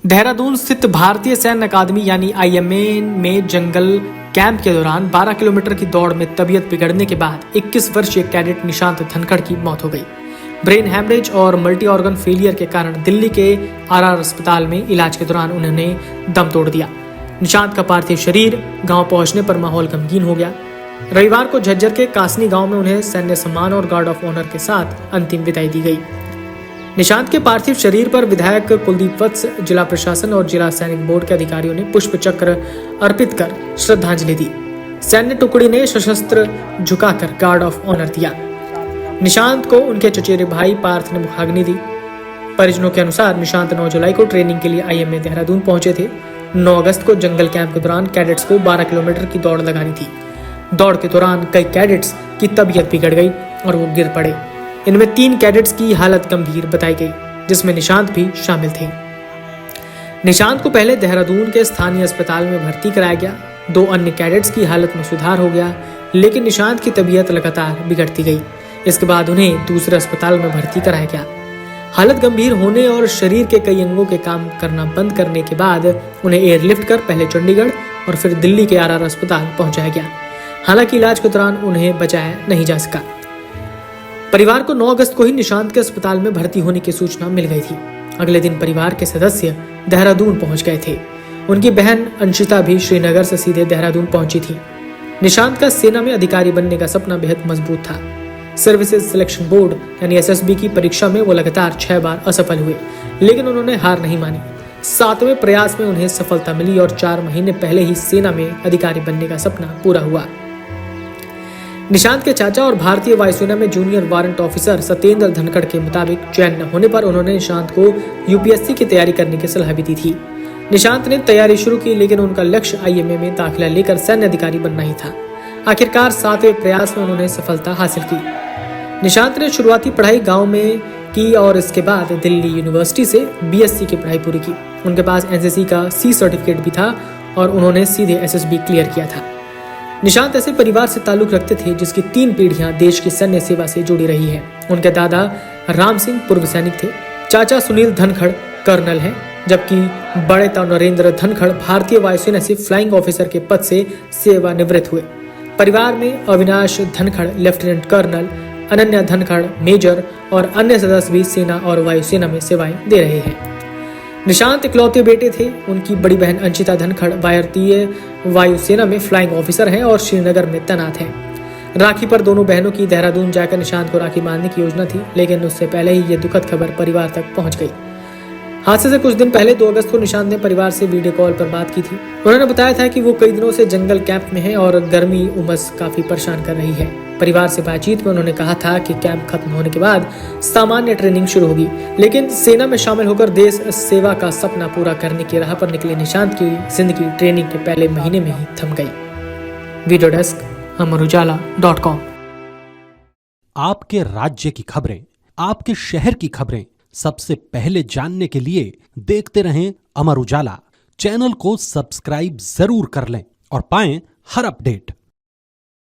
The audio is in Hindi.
देहरादून स्थित भारतीय सैन्य अकादमी यानी आईएमए में जंगल कैंप के दौरान 12 किलोमीटर की दौड़ में तबीयत बिगड़ने के बाद 21 वर्षीय कैडेट निशांत धनखड़ की मौत हो गई। ब्रेन हैमरेज और मल्टी ऑर्गन फेलियर के कारण दिल्ली के आरआर अस्पताल में इलाज के दौरान उन्होंने दम तोड़ दिया। निशांत का पार्थिव शरीर गांव पहुंचने पर माहौल गमगीन हो गया। रविवार को झज्जर के कासनी गांव में उन्हें सैन्य सम्मान और गार्ड ऑफ ऑनर के साथ अंतिम विदाई दी गई। निशांत के पार्थिव शरीर पर विधायक कुलदीप वत्स, जिला प्रशासन और जिला सैनिक बोर्ड के अधिकारियों ने पुष्प चक्र अर्पित कर श्रद्धांजलि दी। सैन्य टुकड़ी ने सशस्त्र झुकाकर गार्ड ऑफ ऑनर दिया। निशांत को उनके चचेरे भाई पार्थ ने मुखाग्नि दी। परिजनों के अनुसार निशांत 9 जुलाई को ट्रेनिंग के लिए आईएमए देहरादून पहुंचे थे। 9 अगस्त को जंगल कैंप के दौरान कैडेट्स को 12 किलोमीटर की दौड़ लगानी थी। दौड़ के दौरान कई कैडेट्स की तबीयत बिगड़ गई और वो गिर पड़े। इनमें 3 कैडेट्स की हालत गंभीर बताई गई, जिसमें निशांत भी शामिल थे। निशांत को पहले देहरादून के स्थानीय अस्पताल में भर्ती कराया गया। 2 अन्य कैडेट्स की हालत में सुधार हो गया, लेकिन निशांत की तबीयत लगातार बिगड़ती गई। इसके बाद उन्हें दूसरे अस्पताल में भर्ती कराया गया। हालत गंभीर होने और शरीर के कई अंगों के काम करना बंद करने के बाद उन्हें एयरलिफ्ट कर पहले चंडीगढ़ और फिर दिल्ली के आरआर अस्पताल पहुंचाया गया। हालांकि इलाज के दौरान उन्हें बचाया नहीं जा सका। परिवार को 9 अगस्त को ही निशांत के अस्पताल में भर्ती होने की सूचना मिल गई थी। अगले दिन परिवार के सदस्य देहरादून पहुंच गए थे। उनकी बहन अंशिता भी श्रीनगर से सीधे देहरादून पहुंची थी। निशांत का सेना में अधिकारी बनने का सपना बेहद मजबूत था। सर्विसेज सिलेक्शन बोर्ड यानी एसएसबी की परीक्षा में वो लगातार 6 बार असफल हुए, लेकिन उन्होंने हार नहीं मानी। 7वें प्रयास में उन्हें सफलता मिली और 4 महीने पहले ही सेना में अधिकारी बनने का सपना पूरा हुआ। निशांत के चाचा और भारतीय वायुसेना में junior warrant officer Satyendra Dhankhar के मुताबिक चयन न होने पर उन्होंने निशांत को यूपीएससी की तैयारी करने की सलाह भी दी थी। निशांत ने तैयारी शुरू की, लेकिन उनका लक्ष्य आईएमए में दाखिला लेकर सैन्य अधिकारी बनना ही था। आखिरकार 7वें प्रयास में उन्होंने सफलता हासिल की। निशांत ने शुरुआती पढ़ाई गाँव में की और इसके बाद दिल्ली यूनिवर्सिटी से बीएससी की पढ़ाई पूरी की। उनके पास एनसीसी का सी सर्टिफिकेट भी था और उन्होंने सीधे एसएसबी क्लियर किया था। निशांत ऐसे परिवार से ताल्लुक रखते थे जिसकी 3 पीढ़ियां देश की सैन्य सेवा से जुड़ी रही है। उनके दादा राम सिंह पूर्व सैनिक थे, चाचा सुनील धनखड़ कर्नल हैं, जबकि बड़े ताऊ नरेंद्र धनखड़ भारतीय वायुसेना से फ्लाइंग ऑफिसर के पद से सेवानिवृत्त हुए। परिवार में Avinash Dhankhar lieutenant colonel, Ananya Dhankhar major और अन्य सदस्य भी सेना और वायुसेना में सेवाएं दे रहे हैं। निशांत इकलौते बेटे थे। उनकी बड़ी बहन अंशिता धनखड़ भारतीय वायुसेना में फ्लाइंग ऑफिसर हैं और श्रीनगर में तैनात हैं। राखी पर दोनों बहनों की देहरादून जाकर निशांत को राखी बांधने की योजना थी, लेकिन उससे पहले ही ये दुखद खबर परिवार तक पहुंच गई। हादसे से कुछ दिन पहले 2 अगस्त को निशांत ने परिवार से वीडियो कॉल पर बात की थी। उन्होंने बताया था कि वो कई दिनों से जंगल कैंप में है और गर्मी उमस काफी परेशान कर रही है। परिवार से बातचीत में उन्होंने कहा था कि कैंप खत्म होने के बाद सामान्य ट्रेनिंग शुरू होगी, लेकिन सेना में शामिल होकर देश सेवा का सपना पूरा करने की राह पर निकले निशांत की जिंदगी ट्रेनिंग के पहले महीने में ही थम गई। वीडियो डेस्क अमरुजाला.com। आपके राज्य की खबरें, आपके शहर की खबरें सबसे पहले जानने के लिए देखते रहें अमर उजाला। चैनल को सब्सक्राइब जरूर कर लें और पाएं हर अपडेट।